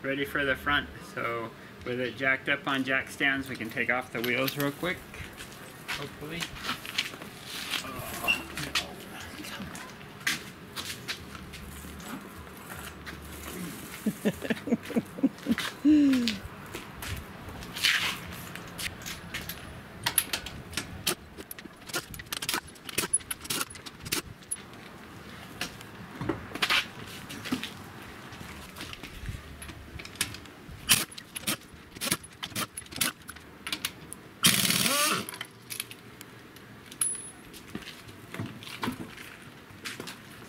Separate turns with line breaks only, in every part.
ready for the front. So with it jacked up on jack stands, we can take off the wheels real quick, hopefully. Oh, no.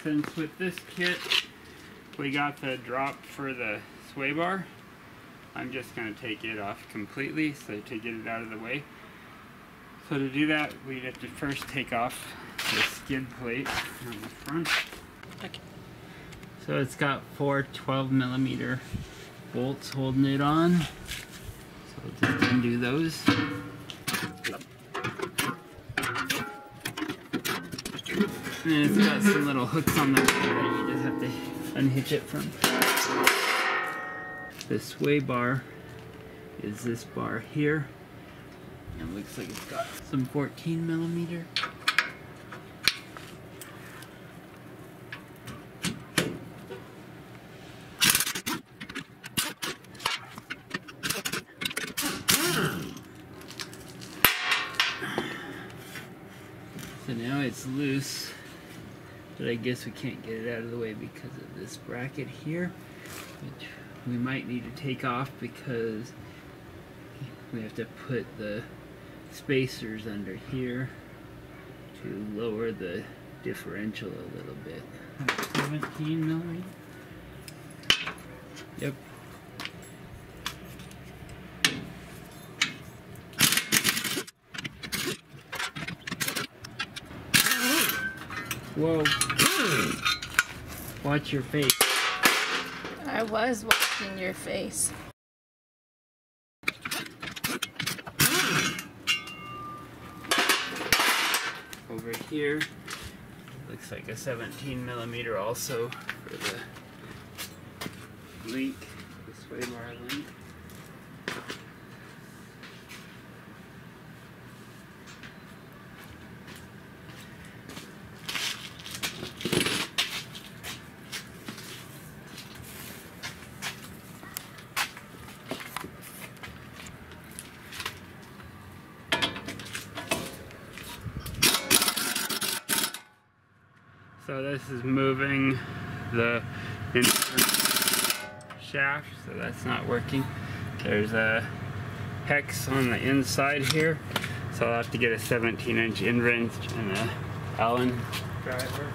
Since with this kit we got the drop for the sway bar, I'm just going to take it off completely, so to get it out of the way. So to do that, we have to first take off the skid plate on the front. Okay. So it's got 4 12mm bolts holding it on. So we'll just undo those. And then it's got some little hooks on the rear that you just have to unhitch it from. The sway bar is this bar here. And it looks like it's got some 14mm. So now it's loose. But I guess we can't get it out of the way because of this bracket here, which we might need to take off because we have to put the spacers under here to lower the differential a little bit. 17mm? Yep. Whoa. Watch your face.
I was watching your face.
Over here, looks like a 17mm also for the link, the sway bar link. So this is moving the shaft, so that's not working. There's a hex on the inside here, so I'll have to get a 17-inch end wrench and a Allen driver.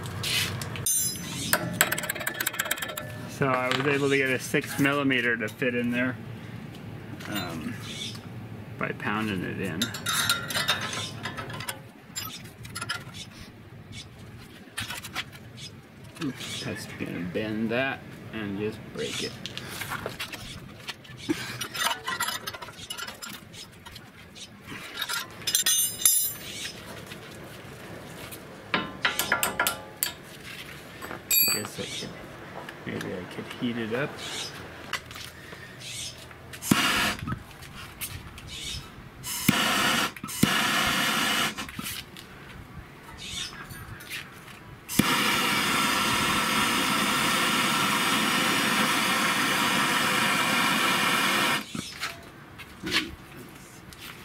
So I was able to get a 6mm to fit in there by pounding it in. Just gonna bend that and just break it. I guess maybe I could heat it up.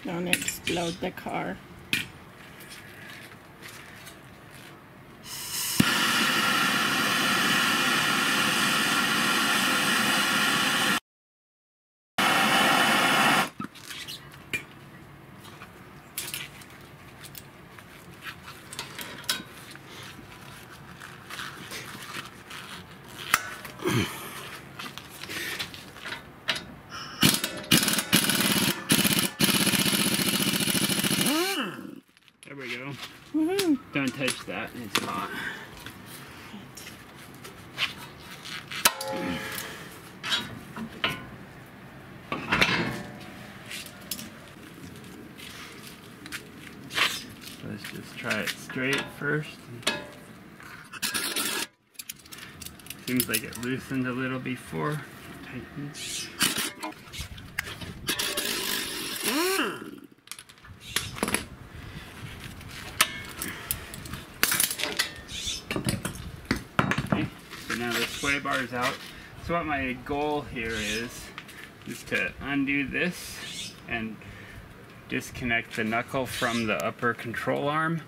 Don't explode the car.
There we go.
Woohoo!
Don't touch that, it's hot. Let's just try it straight first. Seems like it loosened a little before. tighten. Okay, so now the sway bar is out. So what my goal here is to undo this and disconnect the knuckle from the upper control arm,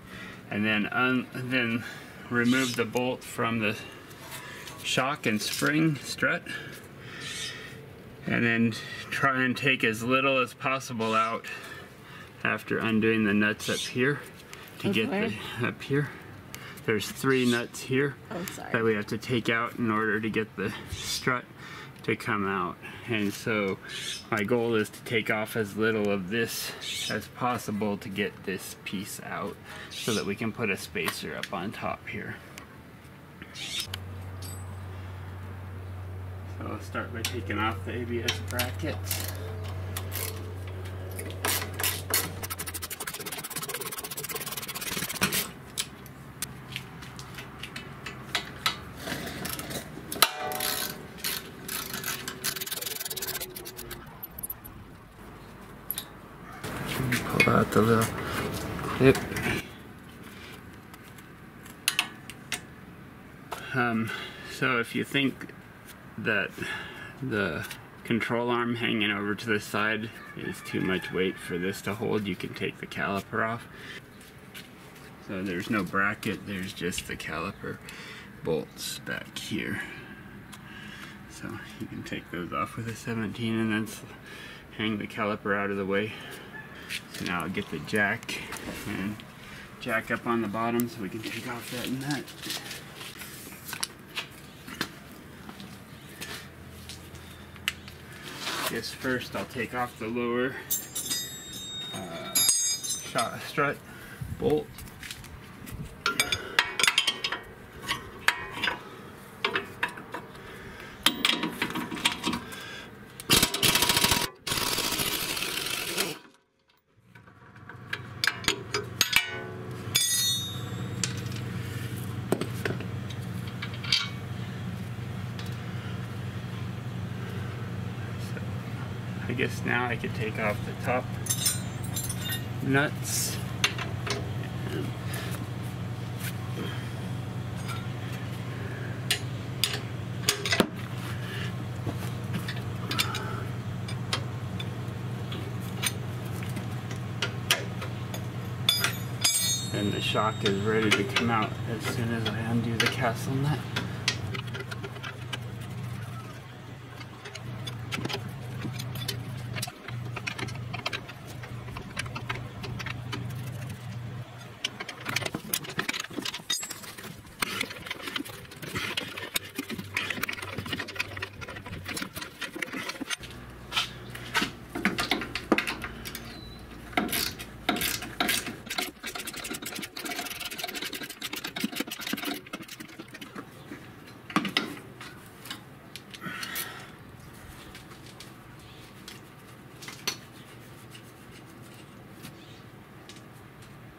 and then remove the bolt from the shock and spring strut, and then try and take as little as possible out after undoing the nuts up here to get the up here. There's 3 nuts here that we have to take out in order to get the strut to come out. And so my goal is to take off as little of this as possible to get this piece out so that we can put a spacer up on top here. So I'll start by taking off the ABS brackets. Pull out the little clip. So if you think that the control arm hanging over to the side is too much weight for this to hold, you can take the caliper off. So there's no bracket, there's just the caliper bolts back here. So you can take those off with a 17 and then hang the caliper out of the way. So now I'll get the jack and jack up on the bottom so we can take off that nut. Guess first I'll take off the lower strut bolt. I guess now I could take off the top nuts. And the shock is ready to come out as soon as I undo the castle nut.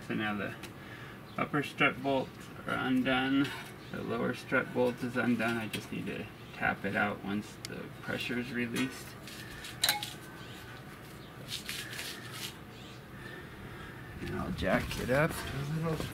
So now the upper strut bolts are undone, the lower strut bolt is undone. I just need to tap it out once the pressure is released. And I'll jack it up a little.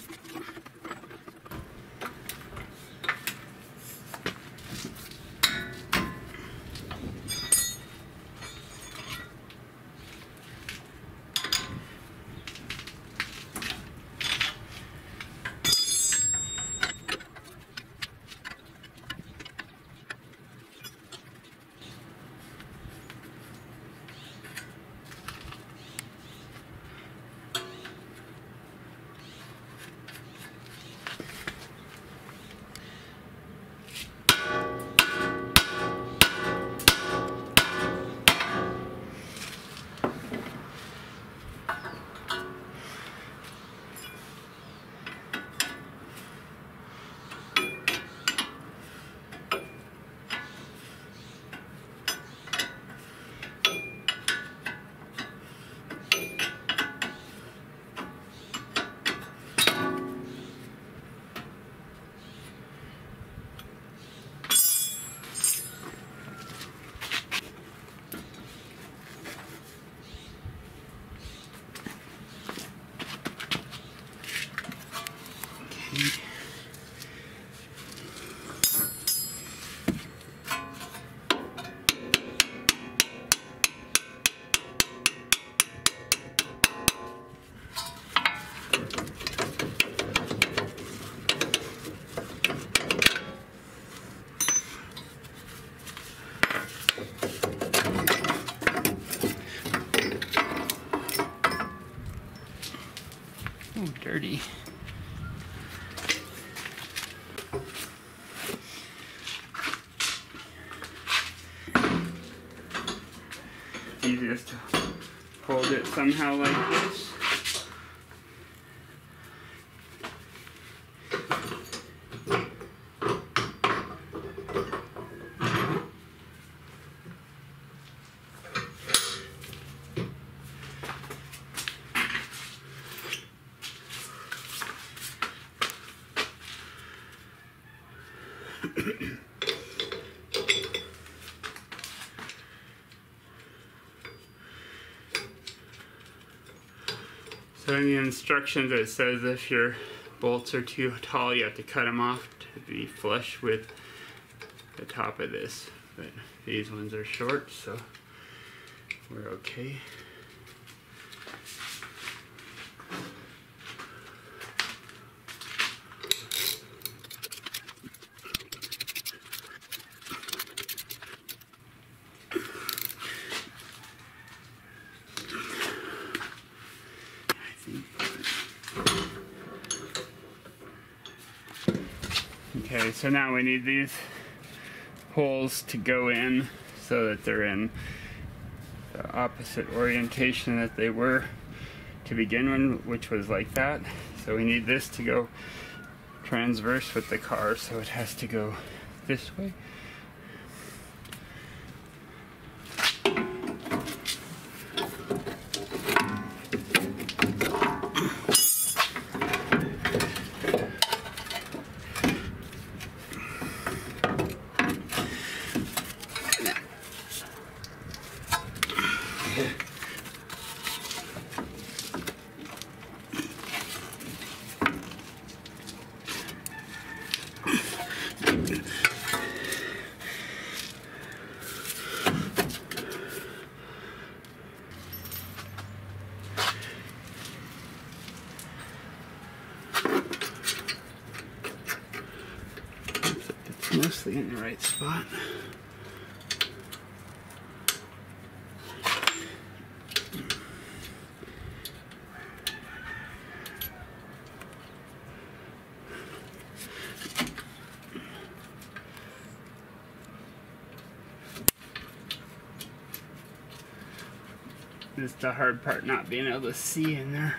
dirty. Easiest to hold it somehow like this. So in the instructions it says if your bolts are too tall you have to cut them off to be flush with the top of this. But these ones are short, so we're okay. Okay, so now we need these holes to go in so that they're in the opposite orientation that they were to begin with, which was like that. So we need this to go transverse with the car, so it has to go this way. Mostly in the right spot. This is the hard part, not being able to see in there.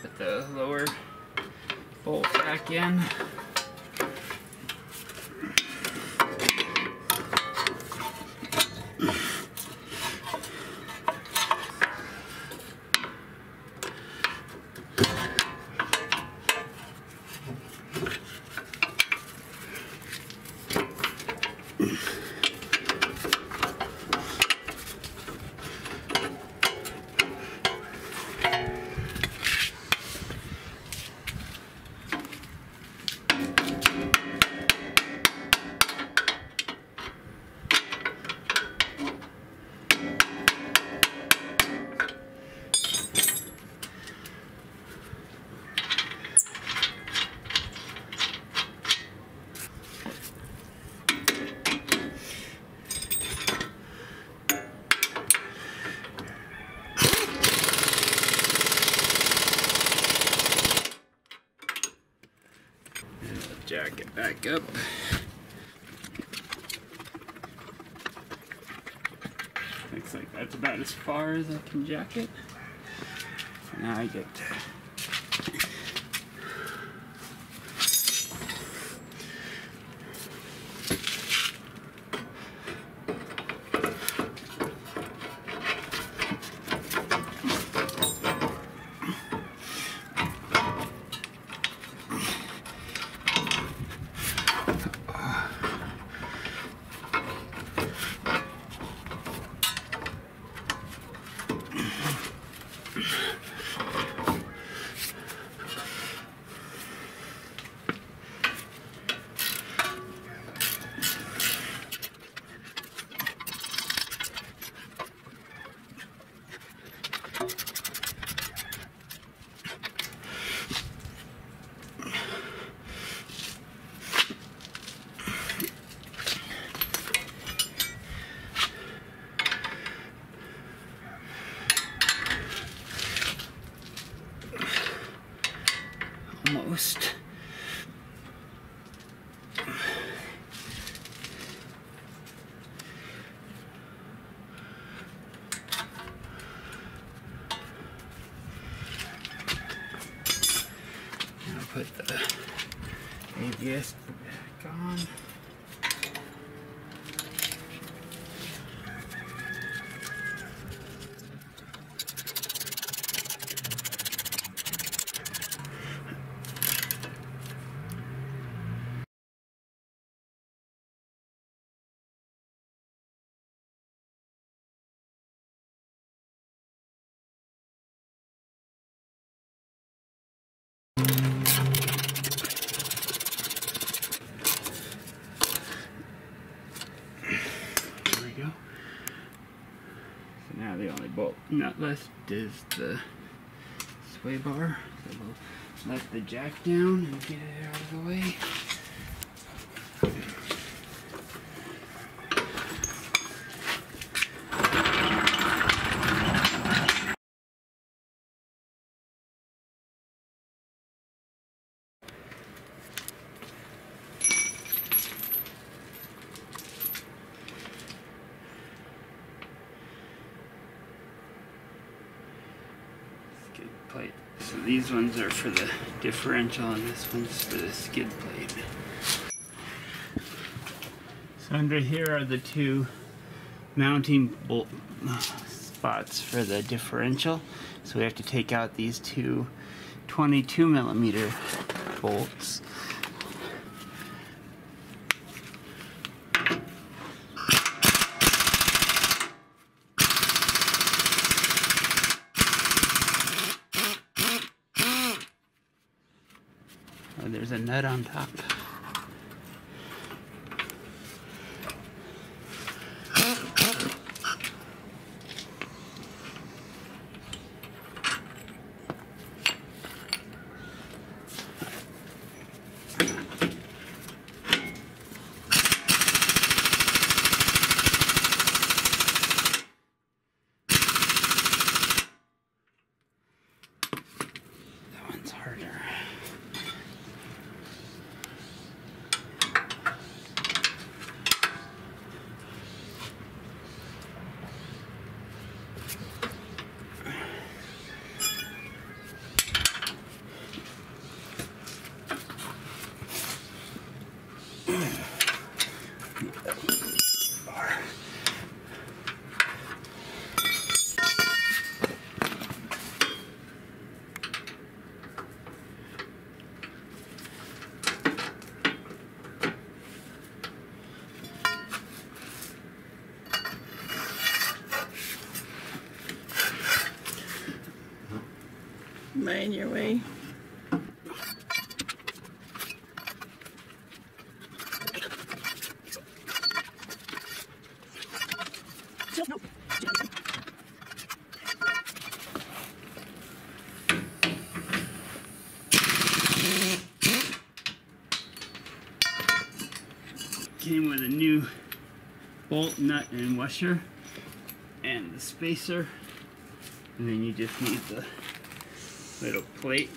Put the lower bolt back in. up. Looks like that's about as far as I can jack it. So now I get almost. I'll put the ABS back on. Now the only bolt nut left is the sway bar. So we'll let the jack down and get it out of the way. Plate. So these ones are for the differential and this one's for the skid plate. So under here are the two mounting bolt spots for the differential. So we have to take out these two 22mm bolts. There's a nut on top. That one's harder.
Mind your way.
Came with a new bolt, nut, and washer, and the spacer, and then you just need the little plate.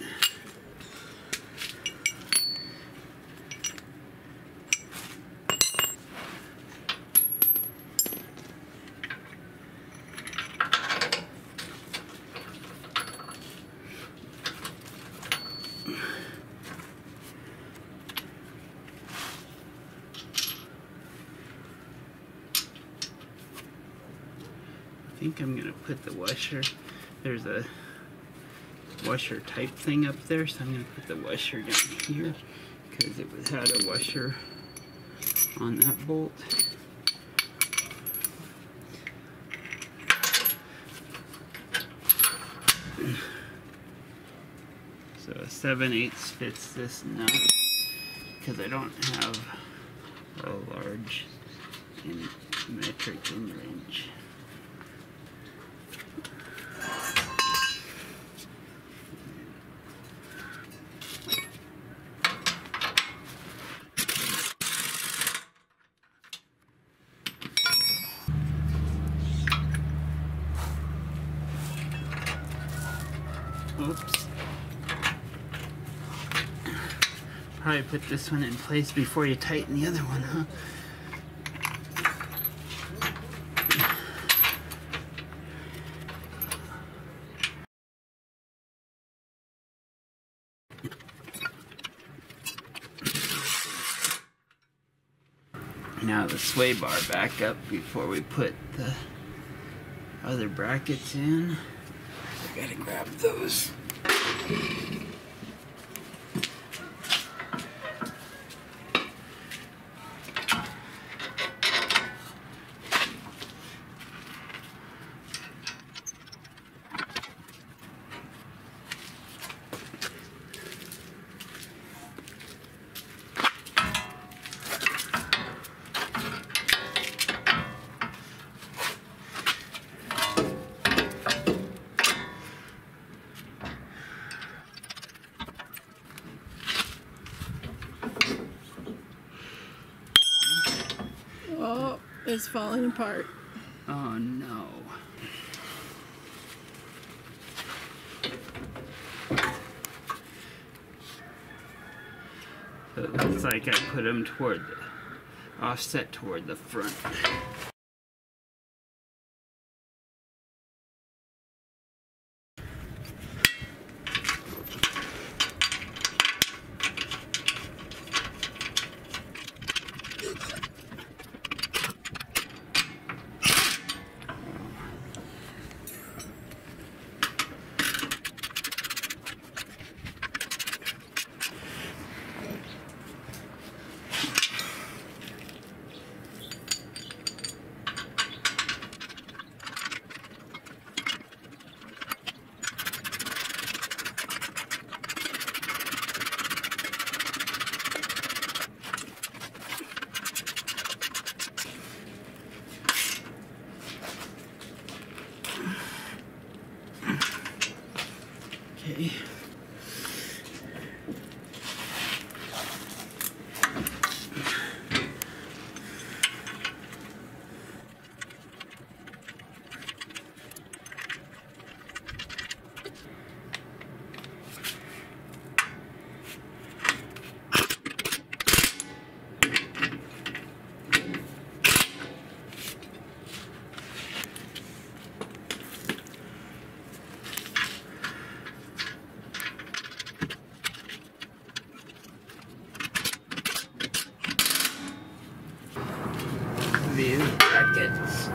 think I'm gonna put the washer. There's a washer type thing up there, so I'm gonna put the washer down here because it had a washer on that bolt. So a 7/8 fits this nut because I don't have a large metric end wrench. Oops. Probably put this one in place before you tighten the other one, huh? Now the sway bar back up before we put the other brackets in. I gotta grab those.
Oh, it's falling apart.
Oh no. So it looks like I put them toward the offset toward the front. Okay. These brackets.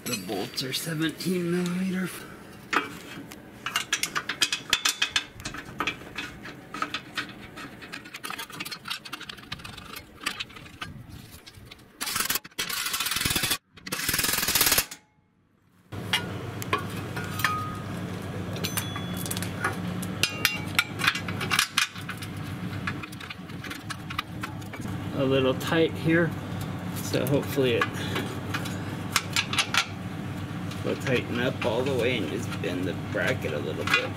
The bolts are 17 millimeter. A little tight here, so hopefully it will tighten up all the way and just bend the bracket a little bit.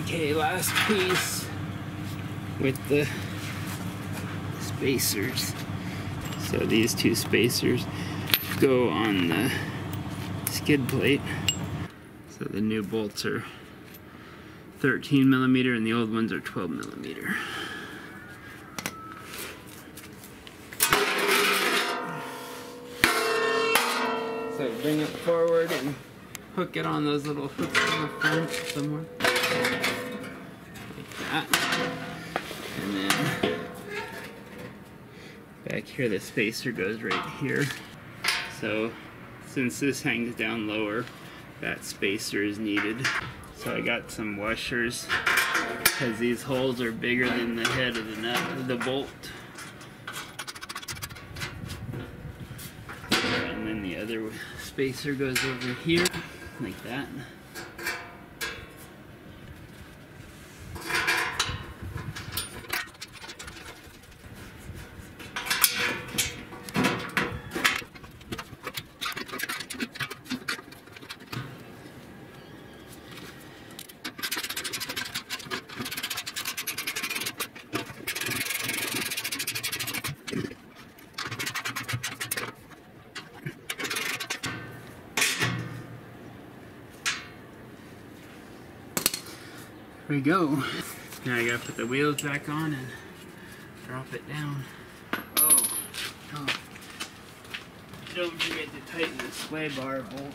Okay, last piece with the spacers. So these two spacers go on the skid plate. So the new bolts are 13 millimeter and the old ones are 12 millimeter. So bring it forward and hook it on those little hooks in the front somewhere. Like that. And then back here the spacer goes right here. So since this hangs down lower, that spacer is needed. So I got some washers because these holes are bigger than the head of the nut of the bolt. And then the other spacer goes over here, like that. There we go. Now I gotta put the wheels back on and drop it down. Oh. Don't forget to tighten the sway bar bolt.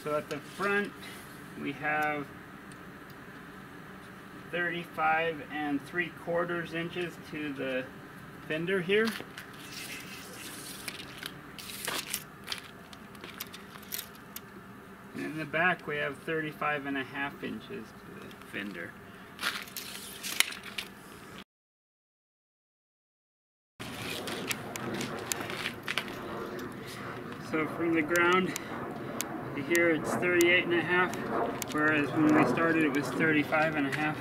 So at the front we have 35 3/4 inches to the fender here. And in the back we have 35.5 inches to the fender. So from the ground to here it's 38.5, whereas when we started it was 35.5.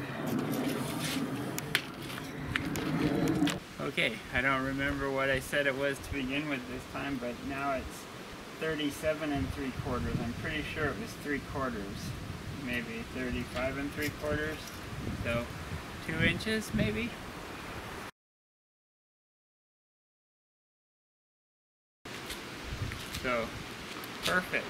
Okay, I don't remember what I said it was to begin with this time, but now it's 37 3/4. I'm pretty sure it was 3/4, maybe 35 3/4. So 2 inches maybe. So perfect.